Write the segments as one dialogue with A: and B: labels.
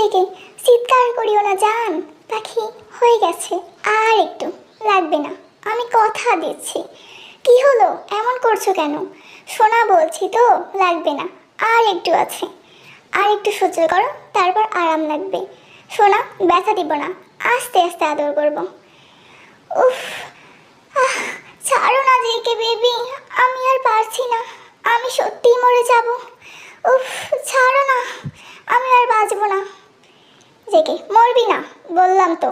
A: জেগে চিৎকার করিও না জান, পাখি হয়ে গেছে, আর একটু লাগবে না, আমি কথা দিচ্ছি। কি হলো, এমন করছো কেন? সোনা বলছি তো, লাগবে না, আর একটু আছে, আর একটু সহ্য করো, তারপর আরাম লাগবে। সোনা, ব্যথা দিব না, আস্তে আস্তে আদর করবো। উফ, আহ, ছাড়ো না জেকে বেবি, আমি আর পারছি না, আমি সত্যিই মরে যাব। উফ, ছাড়ো না, আমি আর বাঁচবো না। জেকে, মরবি না, বললাম তো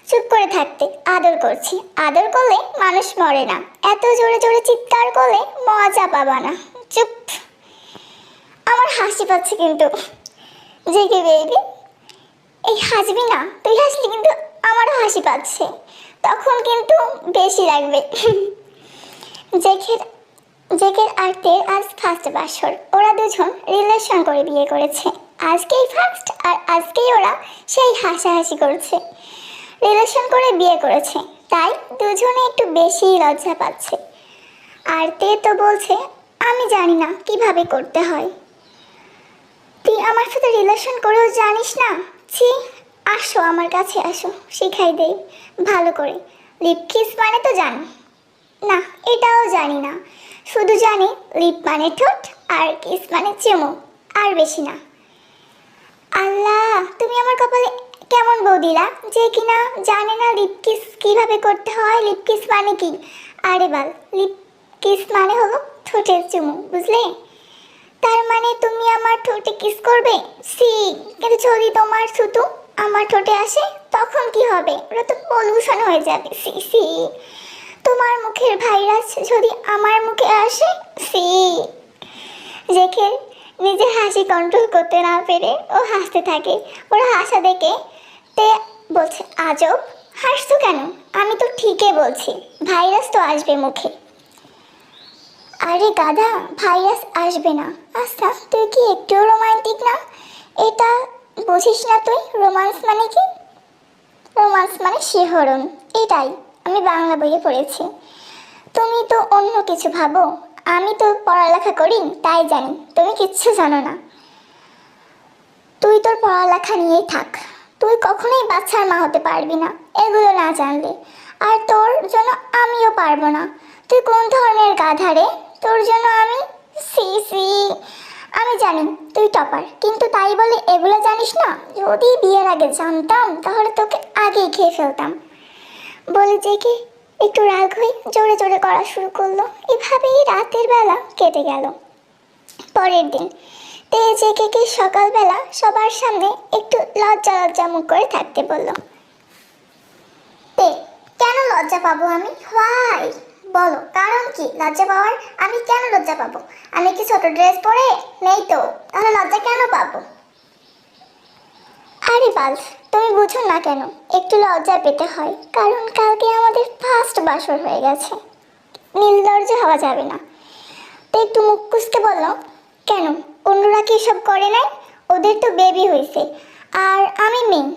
A: চুপ করে থাকতে। আদর করছি, আদর করলে মানুষ মরে না, এত জোরে জোরে চিৎকার করলে মজা পাবা না। চুপ। আমার হাসি পাচ্ছে কিন্তু। জেকে বেবি, এই হাসবি না, তুই হাসলি কিন্তু আমারও হাসি পাচ্ছে, তখন কিন্তু বেশি লাগবে। জেকের জেকের আর তের আজ ফার্স্ট বাসর, ওরা দুজন রিলেশন করে বিয়ে করেছে। আজকেই ফার্স্ট, আর আজকেই ওরা সেই হাসাহাসি করছে। রিলেশন করে বিয়ে করেছে, তাই দুজনে একটু বেশি লজ্জা পাচ্ছে। আর তে তো বলছে আমি জানি না কিভাবে করতে হয়। তুই আমার সাথে রিলেশন করেও জানিস না? ছি, আসো আমার কাছে আসো, শিখাই দেই ভালো করে। লিপ কিস মানে তো জানো না? এটাও জানি না, শুধু জানি লিপ মানে ঠোঁট আর কিস মানে চুমু, আর বেশি না। আল্লাহ, তুমি আমার কপালে কেমন বউ দিলা যে কিনা জানে না লিপ কিস কিভাবে করতে হয়। লিপ কিস মানে কি? আরে বাল, লিপ কিস মানে হলো ঠোঁটের চুমু, বুঝলে? তার মানে তুমি আমার ঠোঁটে কিস করবে? সি, কিন্তু যদি তোমার থুতু আমার ঠোঁটে আসে তখন কি হবে? ওটা তো পলিউশন হয়ে যাবে। সি সি, তোমার মুখের ভাইরাস যদি আমার মুখে আসে? সি। জেকে নিজের হাসি কন্ট্রোল করতে না পেরে ও হাসতে থাকে। ওর হাসা দেখে তে বলছে আজব, হাসছো কেন? আমি তো ঠিকই বলছি, ভাইরাস তো আসবে মুখে। আরে গাধা, ভাইরাস আসবে না। আচ্ছা, তুই কি একটুও রোমান্টিক না? এটা বুঝিস না তুই? রোমান্স মানে কি? রোমান্স মানে শিহরণ, এটাই আমি বাংলা বইয়ে পড়েছি। তুমি তো অন্য কিছু ভাবো, আমি তো পড়ালেখা করি তাই জানি, তুমি কিচ্ছু জানো না। তুই তোর পড়ালেখা নিয়েই থাক, তুই কখনোই বাচ্চার মা হতে পারবি না এগুলো না জানলে। আর তোর জন্য আমিও পারবো না। তুই কোন ধরনের গাধা রে? তোর জন্য আমি, সি সি। আমি জানি তুই টপার, কিন্তু তাই বলে এগুলো জানিস না? যদি বিয়ের আগে জানতাম তাহলে তোকে আগেই খেয়ে ফেলতাম। বলে জেগে একটু রাগ হয়ে জোরে জোরে করা শুরু করলো। এভাবেই রাতের বেলা কেটে গেল। পরের দিন তে জেগে সকালবেলা সবার সামনে একটু লজ্জা লজ্জা মুখ করে থাকতে বলল। তে, কেন লজ্জা পাবো আমি? হোয়াই, বলো কারণ কি লজ্জা পাওয়ার? আমি কেন লজ্জা পাবো? আমি কি ছোট ড্রেস পরে নেই তো, তাহলে লজ্জা কেন পাবো? আরে বাল, তুমি বুঝো না কেন একটু লজ্জা পেতে হয়? কারণ কালকে আমাদের ফার্স্ট বাসর হয়ে গেছে, নির্লজ্জ হওয়া যাবে না। তো একটু মুখ কুঁচকে বললো, কেন অন্যরা কি সব করে নাই? ওদের তো বেবি হয়েছে, আর আমি মেয়ে।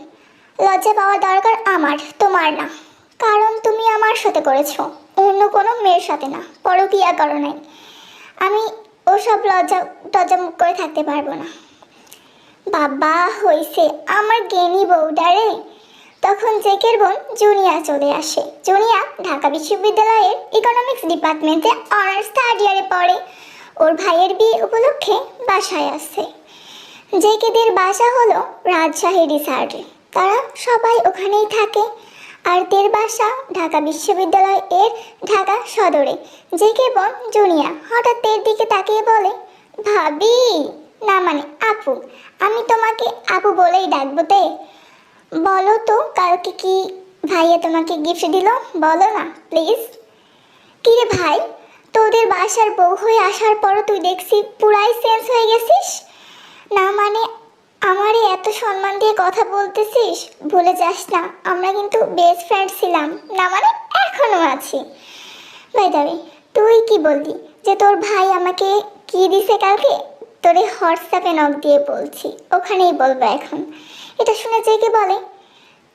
A: লজ্জা পাওয়ার দরকার আমার, তোমার না। কারণ তুমি আমার সাথে করেছো, অন্য কোনো মেয়ের সাথে না, পরকীয়া করো নাই। আমি ওসব লজ্জা টজ্জা মুখ করে থাকতে পারবো না। বাবা হইছে আমার জ্ঞানী বউডারে। তখন জেকের বোন জুনিয়া চলে আসে। জুনিয়া ঢাকা বিশ্ববিদ্যালয়ের ইকোনমিক্স ডিপার্টমেন্টে অনার্স থার্ড ইয়ারে পড়ে। ওর ভাইয়ের বিয়ে উপলক্ষে বাসায় আসছে। জেকেদের বাসা হলো রাজশাহী রিসার্টে, তারা সবাই ওখানেই থাকে। আর তের বাসা ঢাকা বিশ্ববিদ্যালয় এর ঢাকা সদরে। জেকে বোন জুনিয়া হঠাৎ তের দিকে তাকিয়ে বলে, ভাবি, না মানে আপু, আমি তোমাকে আপু বলেই ডাকবো। তে, বলো তো কালকে কি ভাইয়া তোমাকে গিফট দিল? বলো না প্লিজ। কিরে ভাই, তোদের বাসার বউ হয়ে আসার পরও তুই দেখছি পুরাই চেঞ্জ হয়ে গেছিস। না মানে আমারে এত সম্মান দিয়ে কথা বলতেছিস, ভুলে যাস না আমরা কিন্তু বেস্ট ফ্রেন্ড ছিলাম। না মানে এখনো আছি। ভাই দাবি, তুই কি বললি যে তোর ভাই আমাকে কি দিছে কালকে? তোরে হোয়াটসঅ্যাপে নক দিয়ে বলছি, ওখানেই বলবো এখন। এটা শুনে জেকে বলে,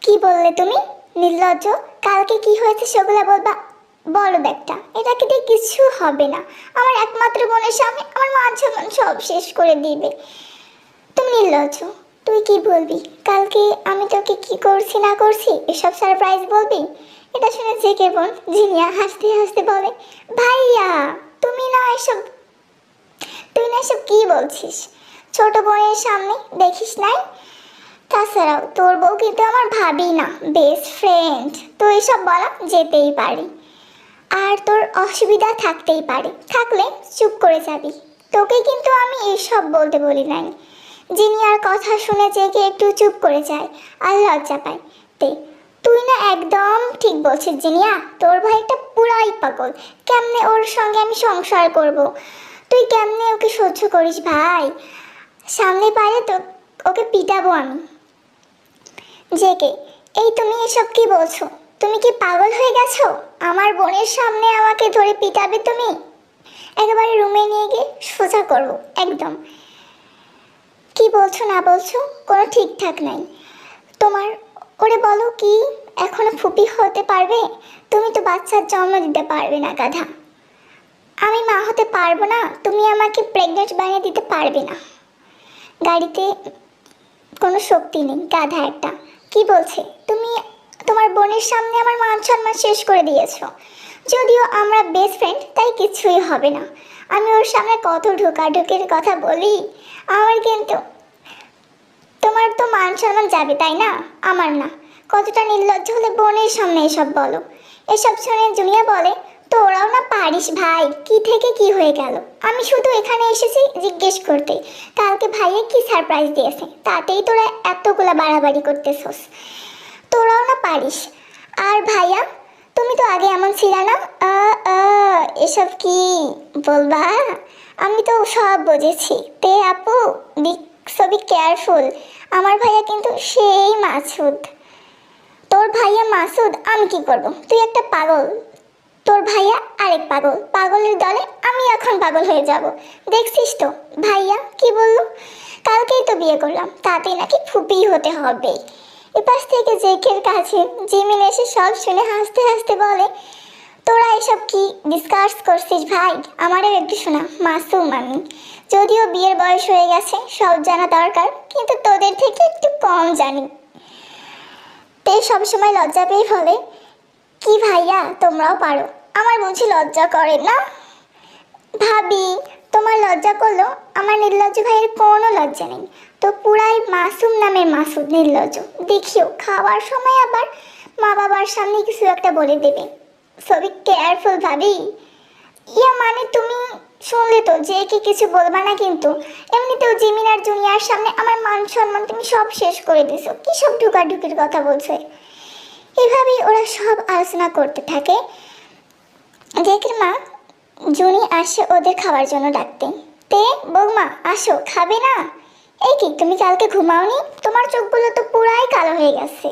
A: কি বললে তুমি? নির্লজ্জ, কালকে কি হয়েছে সেগুলো বলবা? বলো একটা, এটাকে দিয়ে কিছু হবে না। আমার একমাত্র বোনের সামনে আমার মান সম্মান সব শেষ করে দিবে। তুমি নির্লজ্জ, তুই কি বলবি? কালকে আমি তোকে কি করছি না করছি এসব সারপ্রাইজ বলবি? এটা শুনে জেকে বোন জিনিয়া হাসতে হাসতে বলে, ভাইয়া তুমি না এসব, তুই না এসব কি বলছিস? ছোট বোনের সামনে দেখিস নাই? তাছাড়াও তোর বউ কিন্তু আমার ভাবি না, বেস্ট ফ্রেন্ড। তো এসব বলা যেতেই পারে, আর তোর অসুবিধা থাকতেই পারে, থাকলে চুপ করে যাবি। তোকে কিন্তু আমি এইসব বলতে বলি নাই। জিনিয়ার কথা শুনে জেগে একটু চুপ করে যায় আর লজ্জা পায়। তুই না একদম ঠিক বলছিস জিনিয়া, তোর ভাই একটা পুরাই পাগল। কেমনে ওর সঙ্গে আমি সংসার করব? তুই কেমনে ওকে সহ্য করিস ভাই? সামনে পারে তো ওকে পিটাবো আমি। জেকে, এই তুমি এসব কি বলছো? তুমি কি পাগল হয়ে গেছো? আমার বোনের সামনে আমাকে ধরে পিটাবে তুমি? একেবারে রুমে নিয়ে গিয়ে সোজা করবো একদম। কি বলছো না বলছো কোনো ঠিকঠাক নাই তোমার। ওরে বলো কি এখনো ফুপি হতে পারবে? তুমি তো বাচ্চার জন্ম দিতে পারবে না গাধা। আমি মা হতে পারবো না, তুমি আমাকে প্রেগনেন্ট বানিয়ে দিতে পারবে না। গাড়িতে কোনো শক্তি নেই গাধা একটা। কি বলছে? তুমি তোমার বোনের সামনে আমার মান সম্মান শেষ করে দিয়েছো। যদিও আমরা বেস্ট ফ্রেন্ড, তাই কিছুই হবে না। আমি ওর সামনে কত ঢোকাঢুকির কথা বলি, আমার কিন্তু তোমার তো মান সম্মান যাবে তাই না? আমার না। কতটা নির্লজ্জ হলে বোনের সামনে এসব বলো। এসব শুনে জুনিয়া বলে, তোরাও না পারিস ভাই, কি থেকে কি হয়ে গেল। আমি শুধু এখানে এসেছি জিজ্ঞেস করতে কালকে ভাইয়ে কি সারপ্রাইজ দিয়েছে, তাতেই তোরা এতগুলা বাড়াবাড়ি করতেছস। তোরাও না পারিস। আর ভাইয়া তুমি তো আগে এমন ছিল না। এসব কি বলবা? আমি তো সব বুঝেছি। তে আপু বি কেয়ারফুল। আমার ভাইয়া কিন্তু সেই মাসুদ। তোর ভাইয়া মাসুদ? আমি কি করব? তুই একটা পাগল, তোর ভাইয়া আরেক পাগল। পাগলের দলে আমি এখন পাগল হয়ে যাব। দেখছিস তো ভাইয়া কি বললো? কালকেই তো বিয়ে করলাম, তাতেই নাকি ফুপি হতে হবে। এপাশ থেকে জেকের কাছে জিমিন এসে সব শুনে হাসতে হাসতে বলে, তোরা এসব কি ডিসকাস করছিস ভাই? আমারও একটু শোনা। মাসুম আমি, যদিও বিয়ের বয়স হয়ে গেছে, সব জানা দরকার, কিন্তু তোদের থেকে একটু কম জানি। তে সবসময় লজ্জা পেয়ে বলে, কি ভাইয়া তোমরাও পারো, আমার বুঝি লজ্জা করে না? ভাবি তোমার লজ্জা করলো, আমার নির্লজ্জ ভাইয়ের কোনো লজ্জা নেই। তো পুরাই মাসুম নামের মাসুদ নির্লজ্জ। দেখিও খাওয়ার সময় আবার মা বাবার সামনে কিছু একটা বলে দেবে। সবই কেয়ারফুল ভাবি। ইয়া মানে তুমি শুনলে তো যে কি কিছু বলবা না কিন্তু। এমনিতেও জিমিন আর জুনিয়ার সামনে আমার মান সম্মান তুমি সব শেষ করে দিছো। কি সব ঢুকাঢুকির কথা বলছো? এভাবেই ওরা সব আলোচনা করতে থাকে। জেকের মা জুনি আসে ওদের খাওয়ার জন্য ডাকতে। তে বৌমা আসো, খাবে না? এই কি তুমি কালকে ঘুমাওনি? তোমার চোখগুলো তো পুরাই কালো হয়ে গেছে।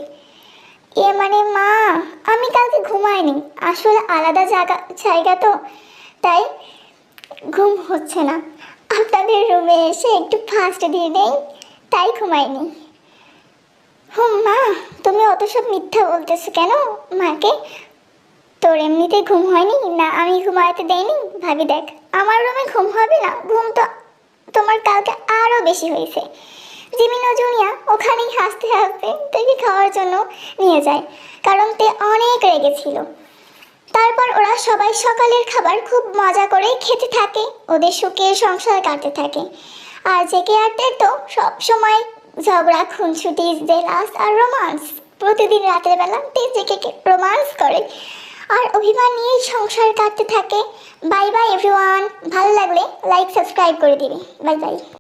A: এ মানে মা আমি কালকে ঘুমাইনি, আসলে আলাদা জায়গা তো, তাই ঘুম হচ্ছে না। আপনাদের রুমে এসে একটু ফার্স্ট দিয়ে নেই, তাই ঘুমাইনি। মা তুমি অত সব মিথ্যা বলতেছো কেন মাকে? তোর এমনিতে ঘুম হয়নি না আমি ঘুমাইতে দেয়নি? ভাবি দেখ আমার রুমে ঘুম হবে না? ঘুম তো তোমার কালকে আরও বেশি হয়েছে। জিমিন ও জুনিয়া ওখানেই হাসতে হাসতে তাকে খাওয়ার জন্য নিয়ে যায়, কারণ তে অনেক রেগেছিল। তারপর ওরা সবাই সকালের খাবার খুব মজা করে খেতে থাকে, ওদের সুখে সংসার কাটতে থাকে। আর জেকে আরদের তো সবসময় ঝগড়া, খুনসুটি, জেলাস আর রোমান্স। প্রতিদিন রাতের বেলা তে জেকে রোমান্স করে আর অভিমান নিয়ে সংসার কাটতে থাকে। Bye bye everyone. ভালো লাগলে লাইক সাবস্ক্রাইব করে দিবি। Bye bye.